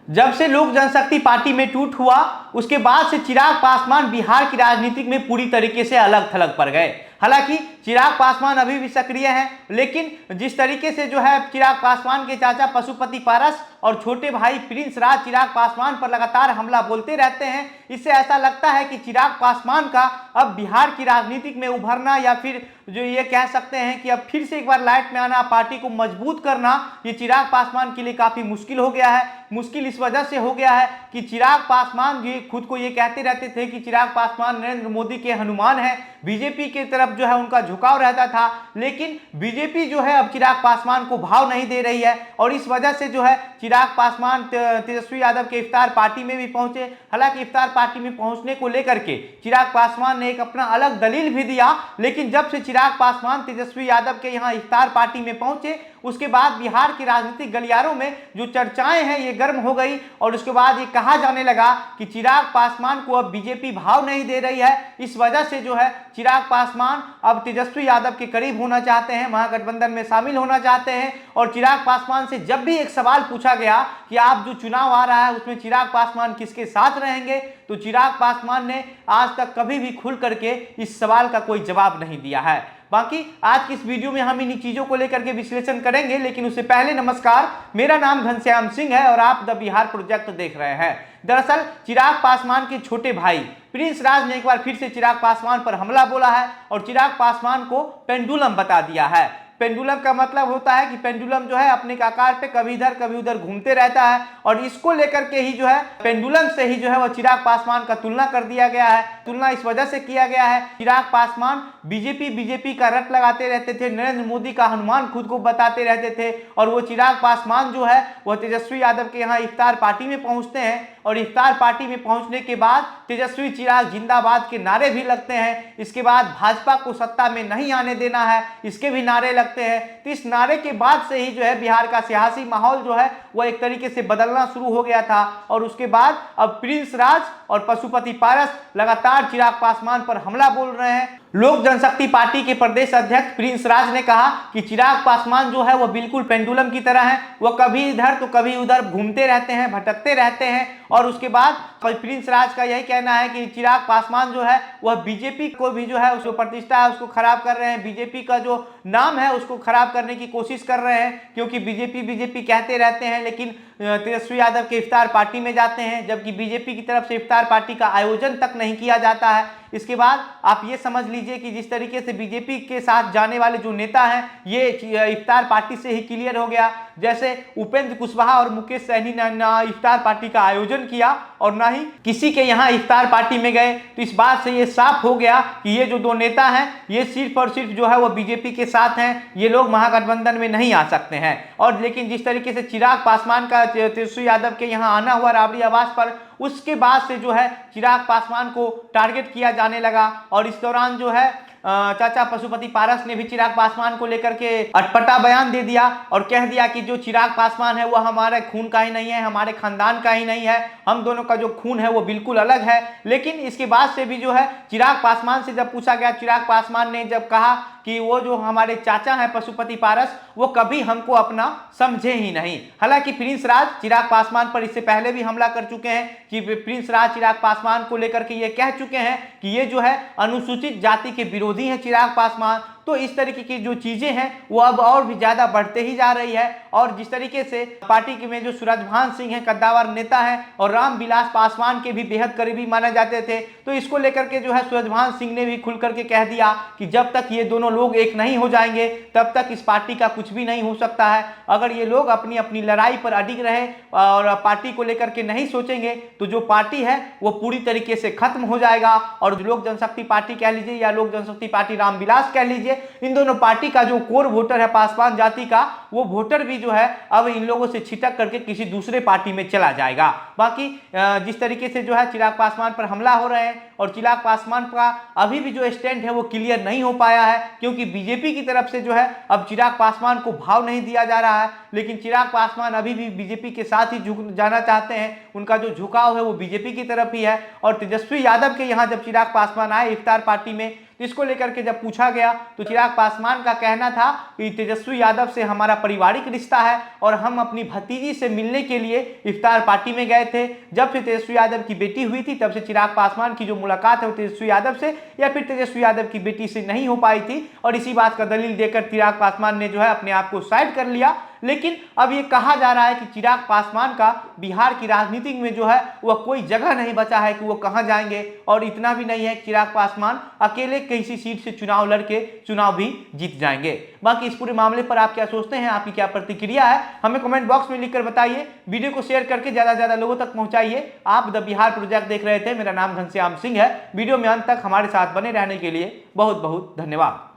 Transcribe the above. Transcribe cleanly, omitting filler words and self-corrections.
जब से लोक जनशक्ति पार्टी में टूट हुआ उसके बाद से चिराग पासवान बिहार की राजनीति में पूरी तरीके से अलग थलग पड़ गए। हालांकि चिराग पासवान अभी भी सक्रिय हैं, लेकिन जिस तरीके से जो है चिराग पासवान के चाचा पशुपति पारस और छोटे भाई प्रिंस राज चिराग पासवान पर लगातार हमला बोलते रहते हैं, इससे ऐसा लगता है कि चिराग पासवान का अब बिहार की राजनीति में उभरना या फिर जो ये कह सकते हैं कि अब फिर से एक बार लाइट में आना, पार्टी को मजबूत करना, ये चिराग पासवान के लिए काफी मुश्किल हो गया है। मुश्किल इस वजह से हो गया है कि चिराग पासवान ये खुद को ये कहते रहते थे कि चिराग पासवान नरेंद्र मोदी के हनुमान हैं, बीजेपी की तरफ जो है उनका झुकाव रहता था, लेकिन बीजेपी जो है अब चिराग पासवान को भाव नहीं दे रही है और इस वजह से जो है चिराग पासवान तेजस्वी यादव के इफ्तार पार्टी में भी पहुंचे। हालांकि इफ्तार पार्टी में पहुंचने को लेकर के चिराग पासवान ने एक अपना अलग दलील भी दिया, लेकिन जब से चिराग पासवान तेजस्वी यादव के यहाँ इफ्तार पार्टी में पहुंचे उसके बाद बिहार की राजनीतिक गलियारों में जो चर्चाएं हैं ये गर्म हो गई और उसके बाद ये कहा जाने लगा कि चिराग पासवान को अब बीजेपी भाव नहीं दे रही है। इस वजह से जो है चिराग पासवान अब तेजस्वी यादव के करीब होना चाहते हैं, महागठबंधन में शामिल होना चाहते हैं। और चिराग पासवान से जब भी एक सवाल पूछा गया कि आप जो चुनाव आ रहा है उसमें चिराग पासवान किसके साथ रहेंगे, तो चिराग पासवान ने आज तक कभी भी खुल करके इस सवाल का कोई जवाब नहीं दिया है। बाकी आज की इस वीडियो में हम इन चीजों को लेकर के विश्लेषण करेंगे, लेकिन उससे पहले नमस्कार, मेरा नाम घनश्याम सिंह है और आप द बिहार प्रोजेक्ट देख रहे हैं। दरअसल चिराग पासवान के छोटे भाई प्रिंस राज ने एक बार फिर से चिराग पासवान पर हमला बोला है और चिराग पासवान को पेंडुलम बता दिया है। पेंडुलम का मतलब होता है कि पेंडुलम जो है अपने आकार पे कभी इधर कभी उधर घूमते रहता है और इसको लेकर के ही जो है पेंडुलम से ही जो है वो चिराग पासवान का तुलना कर दिया गया है। तुलना इस वजह से किया गया है, चिराग पासवान बीजेपी का रट लगाते रहते थे, नरेंद्र मोदी का हनुमान खुद को बताते रहते थे और वो चिराग पासवान जो है वह तेजस्वी यादव के यहाँ इफ्तार पार्टी में पहुंचते हैं और इफ्तार पार्टी में पहुंचने के बाद तेजस्वी चिराग जिंदाबाद के नारे भी लगते हैं। इसके बाद भाजपा को सत्ता में नहीं आने देना है, इसके भी नारे लगते हैं। तो इस नारे के बाद से ही जो है बिहार का सियासी माहौल जो है वह एक तरीके से बदलना शुरू हो गया था और उसके बाद अब प्रिंस राज और पशुपति पारस लगातार चिराग पासवान पर हमला बोल रहे हैं। लोक जनशक्ति पार्टी के प्रदेश अध्यक्ष प्रिंस राज ने कहा कि चिराग पासवान जो है वह बिल्कुल पेंडुलम की तरह है, वह कभी इधर तो कभी उधर घूमते रहते हैं, भटकते रहते हैं। और उसके बाद प्रिंस राज का यही कहना है कि चिराग पासवान जो है वह बीजेपी को भी जो है उसको प्रतिष्ठा है उसको खराब कर रहे हैं, बीजेपी का जो नाम है उसको खराब करने की कोशिश कर रहे हैं, क्योंकि बीजेपी कहते रहते हैं लेकिन तेजस्वी यादव के इफ्तार पार्टी में जाते हैं, जबकि बीजेपी की तरफ से इफ्तार पार्टी का आयोजन तक नहीं किया जाता है। इसके बाद आप ये समझ लीजिए कि जिस तरीके से बीजेपी के साथ जाने वाले जो नेता हैं ये इफ्तार पार्टी से ही क्लियर हो गया। जैसे उपेंद्र कुशवाहा और मुकेश सहनी ने ना इफ्तार पार्टी का आयोजन किया और ना ही किसी के यहाँ इफ्तार पार्टी में गए, तो इस बात से ये साफ हो गया कि ये जो दो नेता हैं ये सिर्फ और सिर्फ जो है वो बीजेपी के साथ हैं, ये लोग महागठबंधन में नहीं आ सकते हैं। और लेकिन जिस तरीके से चिराग पासवान का तेजस्वी यादव के यहाँ आना हुआ राबड़ी आवास पर, उसके बाद से जो है चिराग पासवान को टारगेट किया जाने लगा और इस दौरान जो है चाचा पशुपति पारस ने भी चिराग पासवान को लेकर के अटपटा बयान दे दिया और कह दिया कि जो चिराग पासवान है वो हमारे खून का ही नहीं है, हमारे खानदान का ही नहीं है, हम दोनों का जो खून है वो बिल्कुल अलग है। लेकिन इसके बाद से भी जो है चिराग पासवान से जब पूछा गया, चिराग पासवान ने जब कहा कि वो जो हमारे चाचा हैं पशुपति पारस वो कभी हमको अपना समझे ही नहीं। हालांकि प्रिंस राज चिराग पासवान पर इससे पहले भी हमला कर चुके हैं कि प्रिंस राज चिराग पासवान को लेकर के ये कह चुके हैं कि ये जो है अनुसूचित जाति के विरोधी हैं चिराग पासवान। तो इस तरीके की जो चीजें हैं वो अब और भी ज्यादा बढ़ते ही जा रही है। और जिस तरीके से पार्टी में जो सूरजभान सिंह हैं कद्दावर नेता हैं और रामविलास पासवान के भी बेहद करीबी माने जाते थे, तो इसको लेकर के जो है सूरजभान सिंह ने भी खुल करके कह दिया कि जब तक ये दोनों लोग एक नहीं हो जाएंगे तब तक इस पार्टी का कुछ भी नहीं हो सकता है। अगर ये लोग अपनी अपनी लड़ाई पर अडिग रहे और पार्टी को लेकर के नहीं सोचेंगे तो जो पार्टी है वो पूरी तरीके से खत्म हो जाएगा। और लोक जनशक्ति पार्टी कह लीजिए या लोक जनशक्ति पार्टी रामविलास कह लीजिए, इन दोनों पार्टी का जो कोर वोटर है पासवान जाति का, वो वोटर भी जो है अब इन लोगों से छिटक करके किसी दूसरे पार्टी में चला जाएगा। बाकी जिस तरीके से जो है चिराग पासवान पर हमला हो रहे हैं और चिराग पासवान का अभी भी जो स्टैंड है वो क्लियर नहीं हो पाया है, क्योंकि बीजेपी की तरफ से जो है अब चिराग पासवान को भाव नहीं दिया जा रहा है। लेकिन चिराग पासवान अभी भी बीजेपी के साथ ही झुक जाना चाहते हैं, उनका जो झुकाव है वो बीजेपी की तरफ ही है। और तेजस्वी यादव के यहाँ जब चिराग पासवान आए इफ्तार पार्टी में जिसको लेकर के जब पूछा गया तो चिराग पासवान का कहना था कि तेजस्वी यादव से हमारा पारिवारिक रिश्ता है और हम अपनी भतीजी से मिलने के लिए इफ्तार पार्टी में गए थे। जब से तेजस्वी यादव की बेटी हुई थी तब से चिराग पासवान की जो मुलाकात है वो तेजस्वी यादव से या फिर तेजस्वी यादव की बेटी से नहीं हो पाई थी और इसी बात का दलील देकर चिराग पासवान ने जो है अपने आप को साइड कर लिया। लेकिन अब ये कहा जा रहा है कि चिराग पासवान का बिहार की राजनीति में जो है वह कोई जगह नहीं बचा है कि वो कहां जाएंगे। और इतना भी नहीं है, चिराग पासवान अकेले किसी सीट से चुनाव लड़के चुनाव भी जीत जाएंगे। बाकी इस पूरे मामले पर आप क्या सोचते हैं, आपकी क्या प्रतिक्रिया है, हमें कमेंट बॉक्स में लिखकर बताइए। वीडियो को शेयर करके ज्यादा से ज्यादा लोगों तक पहुंचाइए। आप द बिहार प्रोजेक्ट देख रहे थे, मेरा नाम घनश्याम सिंह है। वीडियो में अंत तक हमारे साथ बने रहने के लिए बहुत बहुत धन्यवाद।